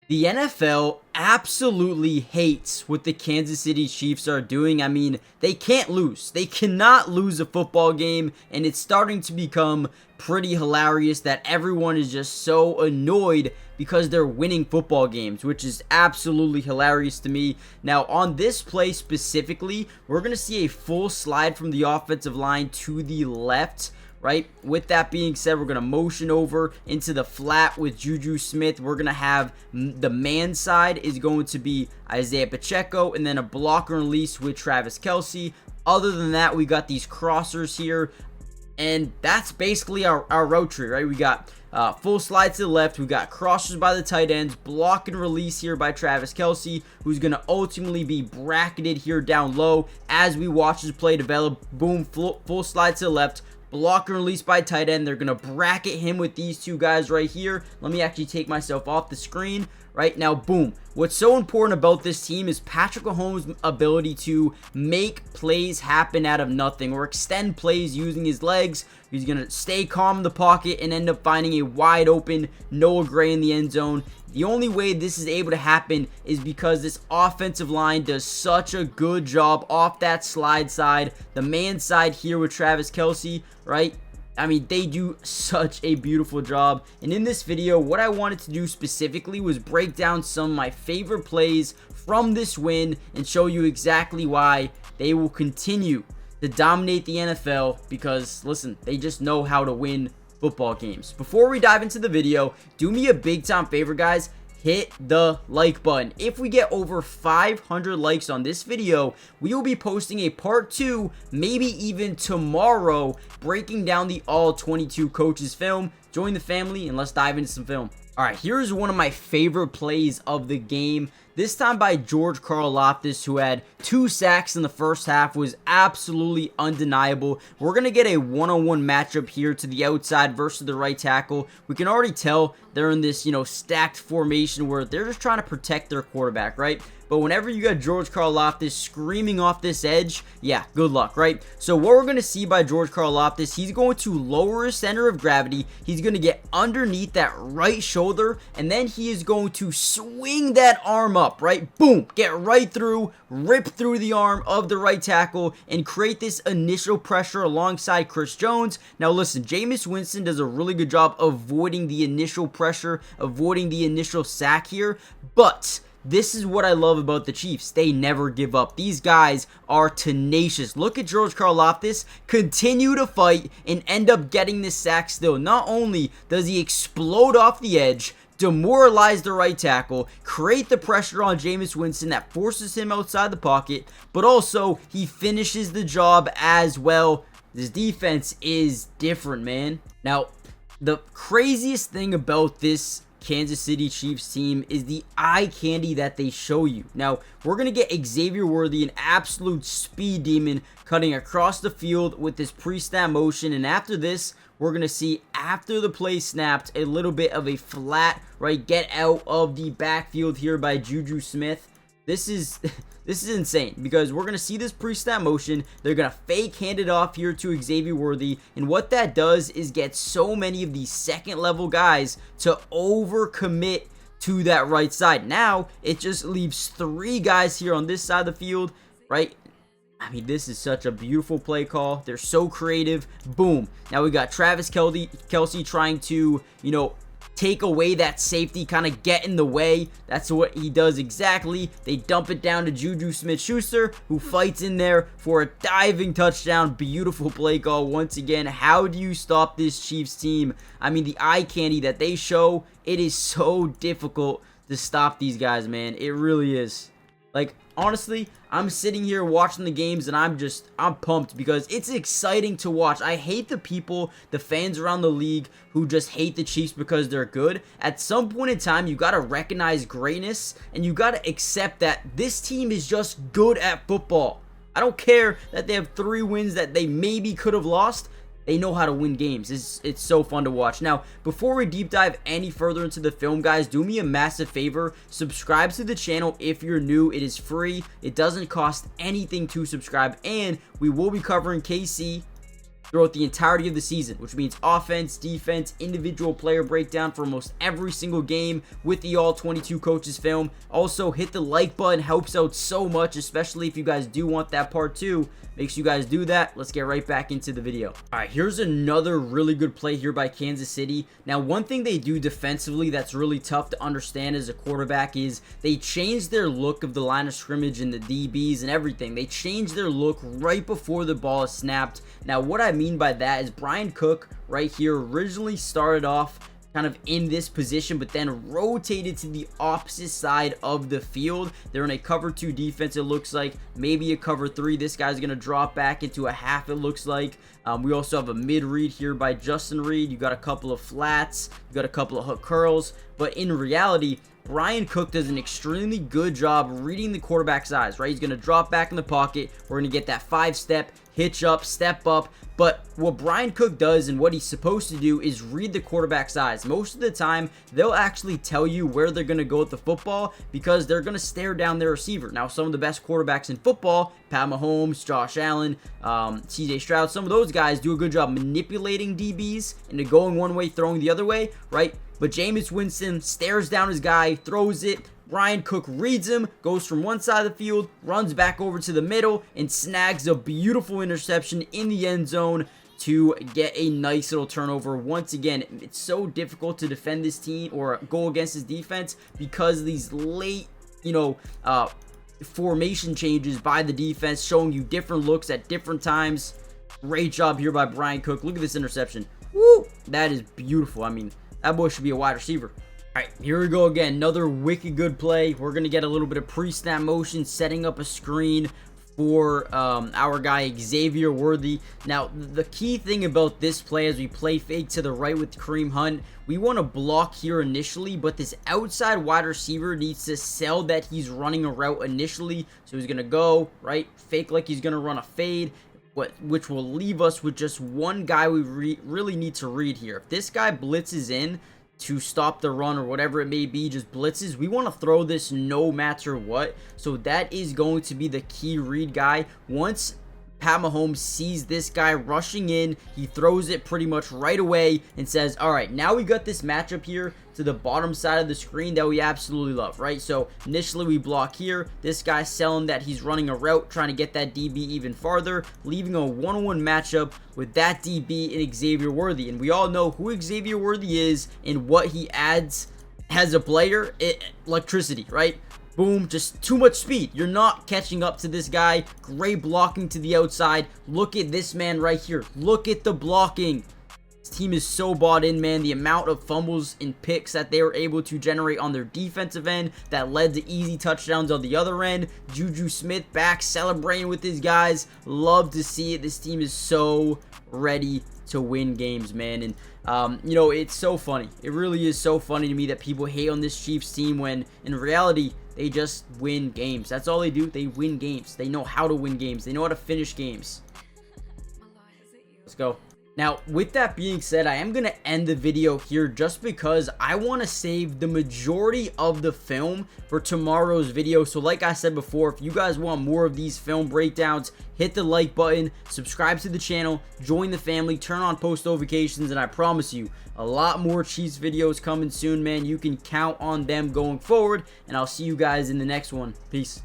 The NFL absolutely hates what the Kansas City Chiefs are doing. I mean, they can't lose. They cannot lose a football game, and it's starting to become pretty hilarious that everyone is just so annoyed because they're winning football games, which is absolutely hilarious to me. Now, on this play specifically, we're going to see a full slide from the offensive line to the left. Right? With that being said, we're going to motion over into the flat with Juju Smith. We're going to have the man side is going to be Isaiah Pacheco, and then a blocker release with Travis Kelce. Other than that, we got these crossers here, and that's basically our road tree, right? We got full slide to the left. We got crossers by the tight ends, block and release here by Travis Kelce, who's going to ultimately be bracketed here down low as we watch this play develop. Boom, full slide to the left. Block and release by tight end. They're going to bracket him with these two guys right here. Let me actually take myself off the screen. Right now, boom. What's so important about this team is Patrick Mahomes' ability to make plays happen out of nothing or extend plays using his legs. He's going to stay calm in the pocket and end up finding a wide open Noah Gray in the end zone. The only way this is able to happen is because this offensive line does such a good job off that slide side. The man side here with Travis Kelce, right? I mean, they do such a beautiful job. And in this video, what I wanted to do specifically was break down some of my favorite plays from this win and show you exactly why they will continue to dominate the NFL because, listen, they just know how to win football games. Before we dive into the video, do me a big time favor, guys. Hit the like button. If we get over 500 likes on this video, we will be posting a part 2, maybe even tomorrow, breaking down the all 22 coaches film. Join the family and let's dive into some film. Alright, here's one of my favorite plays of the game. This time by George Karlaftis, who had 2 sacks in the first half, was absolutely undeniable. We're going to get a one-on-one matchup here to the outside versus the right tackle. We can already tell they're in this, stacked formation where they're just trying to protect their quarterback, right? But whenever you got George Karlaftis screaming off this edge, yeah, good luck, right? So what we're going to see by George Karlaftis, he's going to lower his center of gravity. He's going to get underneath that right shoulder, and then he is going to swing that arm up, right? Boom, get right through, rip through the arm of the right tackle, and create this initial pressure alongside Chris Jones. Now listen, Jameis Winston does a really good job avoiding the initial pressure, avoiding the initial sack here, but this is what I love about the Chiefs. They never give up. These guys are tenacious. Look at George Karlaftis continue to fight and end up getting this sack still. Not only does he explode off the edge, demoralize the right tackle, create the pressure on Jameis Winston that forces him outside the pocket, but also he finishes the job as well. This defense is different, man. Now, the craziest thing about this Kansas City Chiefs team is the eye candy that they show you. Now, we're going to get Xavier Worthy, an absolute speed demon, cutting across the field with this pre-snap motion. And after this, we're going to see, after the play snapped, a little bit of a flat, right, get out of the backfield here by Juju Smith. This is insane because we're going to see this pre-snap motion. They're going to fake hand it off here to Xavier Worthy. And what that does is get so many of these second level guys to overcommit to that right side. Now, it just leaves 3 guys here on this side of the field, right? I mean, this is such a beautiful play call. They're so creative. Boom. Now we got Travis Kelce trying to, take away that safety, kind of get in the way. That's what he does exactly. They dump it down to Juju Smith-Schuster, who fights in there for a diving touchdown. Beautiful play call once again. How do you stop this Chiefs team? I mean, the eye candy that they show, it is so difficult to stop these guys, man. It really is. Like, honestly, I'm sitting here watching the games and I'm pumped because it's exciting to watch. I hate the people, the fans around the league who just hate the Chiefs because they're good. At some point in time, you got to recognize greatness and you got to accept that this team is just good at football. I don't care that they have 3 wins that they maybe could have lost. They know how to win games. It's so fun to watch. Now, before we deep dive any further into the film, guys, do me a massive favor. Subscribe to the channel if you're new. It is free. It doesn't cost anything to subscribe. And we will be covering KC throughout the entirety of the season, which means offense, defense, individual player breakdown for almost every single game with the all 22 coaches film. Also, hit the like button, helps out so much, especially if you guys do want that part 2. Make sure you guys do that. Let's get right back into the video. All right, here's another really good play here by Kansas City. Now, one thing they do defensively that's really tough to understand as a quarterback is they change their look of the line of scrimmage and the DBs and everything. They change their look right before the ball is snapped. Now, what I mean by that is Bryan Cook right here originally started off kind of in this position, but then rotated to the opposite side of the field. They're in a cover 2 defense, it looks like, maybe a cover 3. This guy's going to drop back into a half, it looks like. We also have a mid read here by Justin Reid. You got a couple of flats, you got a couple of hook curls, but in reality, Bryan Cook does an extremely good job reading the quarterback's eyes, right? He's going to drop back in the pocket. We're going to get that 5-step, hitch up, step up. But what Bryan Cook does and what he's supposed to do is read the quarterback's eyes. Most of the time, they'll actually tell you where they're going to go with the football because they're going to stare down their receiver. Now, some of the best quarterbacks in football, Pat Mahomes, Josh Allen, CJ Stroud, some of those guys do a good job manipulating DBs into going one way, throwing the other way, right? But Jameis Winston stares down his guy, throws it. Bryan Cook reads him, goes from one side of the field, runs back over to the middle, and snags a beautiful interception in the end zone to get a nice little turnover. Once again, it's so difficult to defend this team or go against this defense because of these late, formation changes by the defense, showing you different looks at different times. Great job here by Bryan Cook. Look at this interception. Woo! That is beautiful. I mean, that boy should be a wide receiver. All right, here we go again. Another wicked good play. We're going to get a little bit of pre-snap motion, setting up a screen for our guy Xavier Worthy. Now, the key thing about this play as we play fake to the right with Kareem Hunt, we want to block here initially, but this outside wide receiver needs to sell that he's running a route initially. So he's going to go, right, fake like he's going to run a fade, which will leave us with just one guy we really need to read here. If this guy blitzes in to stop the run or whatever it may be, just blitzes, we want to throw this no matter what. So that is going to be the key read guy. Once Pat Mahomes sees this guy rushing in, he throws it pretty much right away and says, all right, now we got this matchup here to the bottom side of the screen that we absolutely love, right? So initially we block here. This guy's selling that he's running a route, trying to get that DB even farther, leaving a 1-on-1 matchup with that DB and Xavier Worthy. And we all know who Xavier Worthy is and what he adds as a player. Electricity, right? Boom, just too much speed. You're not catching up to this guy. Great blocking to the outside. Look at this man right here. Look at the blocking. This team is so bought in, man. The amount of fumbles and picks that they were able to generate on their defensive end that led to easy touchdowns on the other end. Juju Smith back celebrating with his guys. Love to see it. This team is so ready to win games, man. And it's so funny. It really is so funny to me that people hate on this Chiefs team when in reality they just win games. That's all they do. They win games. They know how to win games. They know how to finish games. Let's go. Now, with that being said, I am going to end the video here just because I want to save the majority of the film for tomorrow's video. So like I said before, if you guys want more of these film breakdowns, hit the like button, subscribe to the channel, join the family, turn on post notifications, and I promise you, a lot more Chiefs videos coming soon, man. You can count on them going forward, and I'll see you guys in the next one. Peace.